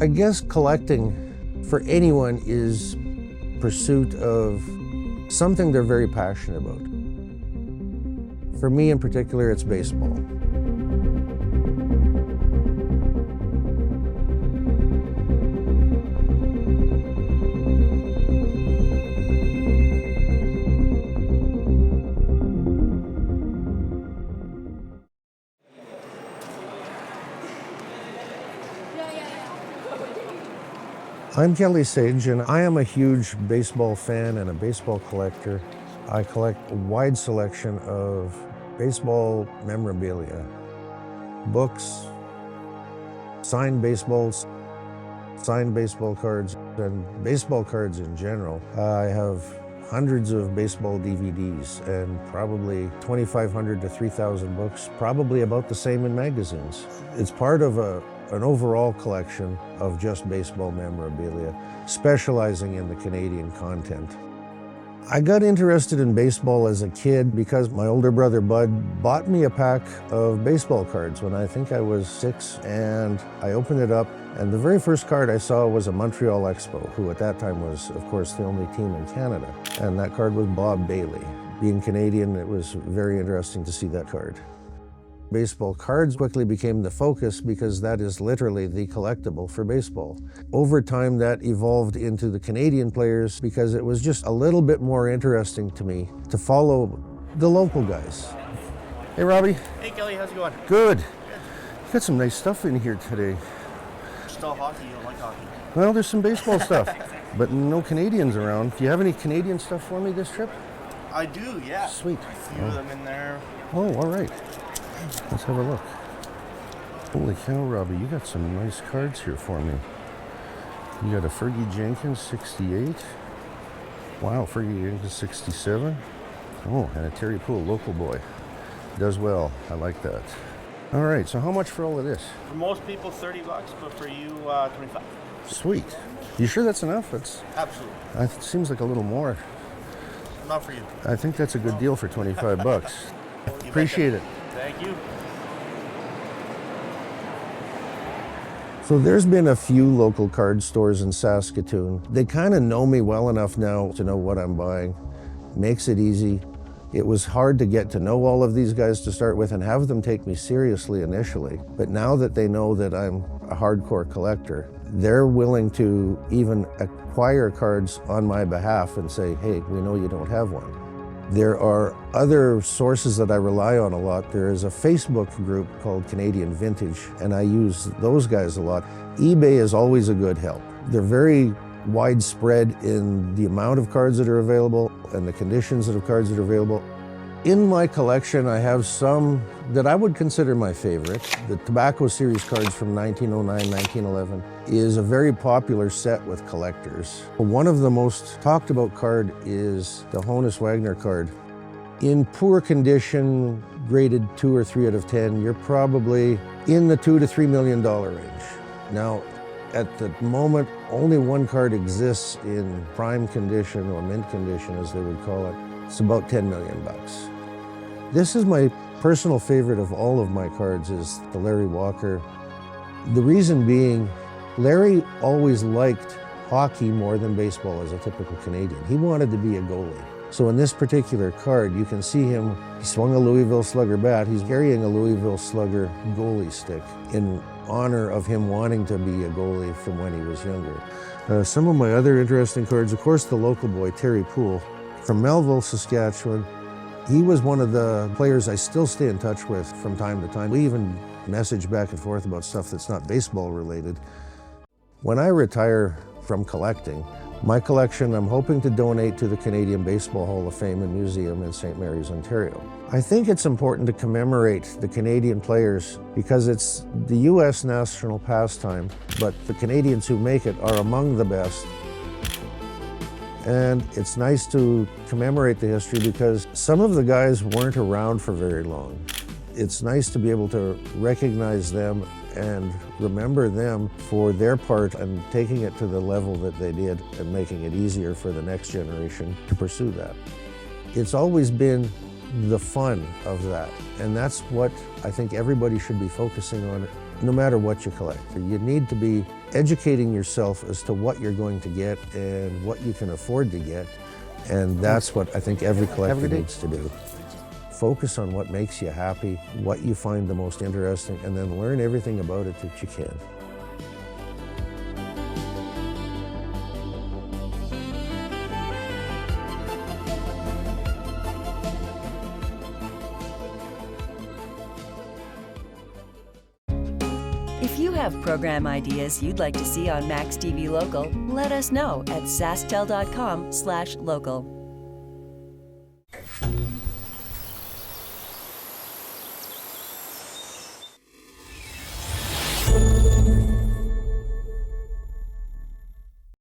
I guess collecting for anyone is pursuit of something they're very passionate about. For me in particular, it's baseball. I'm Kelly Sage, and I am a huge baseball fan and a baseball collector. I collect a wide selection of baseball memorabilia, books, signed baseballs, signed baseball cards, and baseball cards in general. I have hundreds of baseball DVDs and probably 2,500 to 3,000 books, probably about the same in magazines. It's part of an overall collection of just baseball memorabilia, specializing in the Canadian content. I got interested in baseball as a kid because my older brother Bud bought me a pack of baseball cards when I think I was 6, and I opened it up, and the very first card I saw was a Montreal Expo, who at that time was, of course, the only team in Canada, and that card was Bob Bailey. Being Canadian, it was very interesting to see that card. Baseball cards quickly became the focus because that is literally the collectible for baseball. Over time, that evolved into the Canadian players because it was just a little bit more interesting to me to follow the local guys. Hey, Robbie. Hey, Kelly, how's it going? Good. You got some nice stuff in here today. Still hockey, you don't like hockey? Well, there's some baseball stuff, but no Canadians around. Do you have any Canadian stuff for me this trip? I do, yeah. Sweet. A few of them in there. Oh, all right. Let's have a look. Holy cow, Robbie, you got some nice cards here for me. You got a Fergie Jenkins 68. Wow, Fergie Jenkins 67. Oh, and a Terry Poole, local boy. Does well, I like that. All right, so how much for all of this? For most people, $30, but for you, 25. Sweet. You sure that's enough? Absolutely. It seems like a little more. Not for you. I think that's a good deal for 25 bucks. Appreciate it. Thank you. So there's been a few local card stores in Saskatoon. They kind of know me well enough now to know what I'm buying. Makes it easy. It was hard to get to know all of these guys to start with and have them take me seriously initially. But now that they know that I'm a hardcore collector, they're willing to even acquire cards on my behalf and say, hey, we know you don't have one. There are other sources that I rely on a lot. There is a Facebook group called Canadian Vintage, and I use those guys a lot. eBay is always a good help. They're very widespread in the amount of cards that are available and the conditions of cards that are available. In my collection, I have some that I would consider my favorite. The Tobacco Series cards from 1909, 1911 is a very popular set with collectors. One of the most talked about card is the Honus Wagner card. In poor condition, graded 2 or 3 out of 10, you're probably in the $2 to $3 million range. Now, at the moment, only one card exists in prime condition or mint condition, as they would call it. It's about $10 million bucks. This is my personal favorite of all of my cards, is the Larry Walker. The reason being, Larry always liked hockey more than baseball as a typical Canadian. He wanted to be a goalie. So in this particular card, you can see him, he swung a Louisville Slugger bat. He's carrying a Louisville Slugger goalie stick in honor of him wanting to be a goalie from when he was younger. Some of my other interesting cards, of course, the local boy, Terry Poole, from Melville, Saskatchewan. He was one of the players I still stay in touch with from time to time. We even message back and forth about stuff that's not baseball related. When I retire from collecting, my collection I'm hoping to donate to the Canadian Baseball Hall of Fame and Museum in St. Mary's, Ontario. I think it's important to commemorate the Canadian players because it's the U.S. national pastime, but the Canadians who make it are among the best. And it's nice to commemorate the history because some of the guys weren't around for very long. It's nice to be able to recognize them and remember them for their part and taking it to the level that they did and making it easier for the next generation to pursue that. It's always been the fun of that, and that's what I think everybody should be focusing on, no matter what you collect. You need to be educating yourself as to what you're going to get and what you can afford to get. And that's what I think every collector needs to do. Focus on what makes you happy, what you find the most interesting, and then learn everything about it that you can. If you have program ideas you'd like to see on MaxTV Local, let us know at SaskTel.com/local.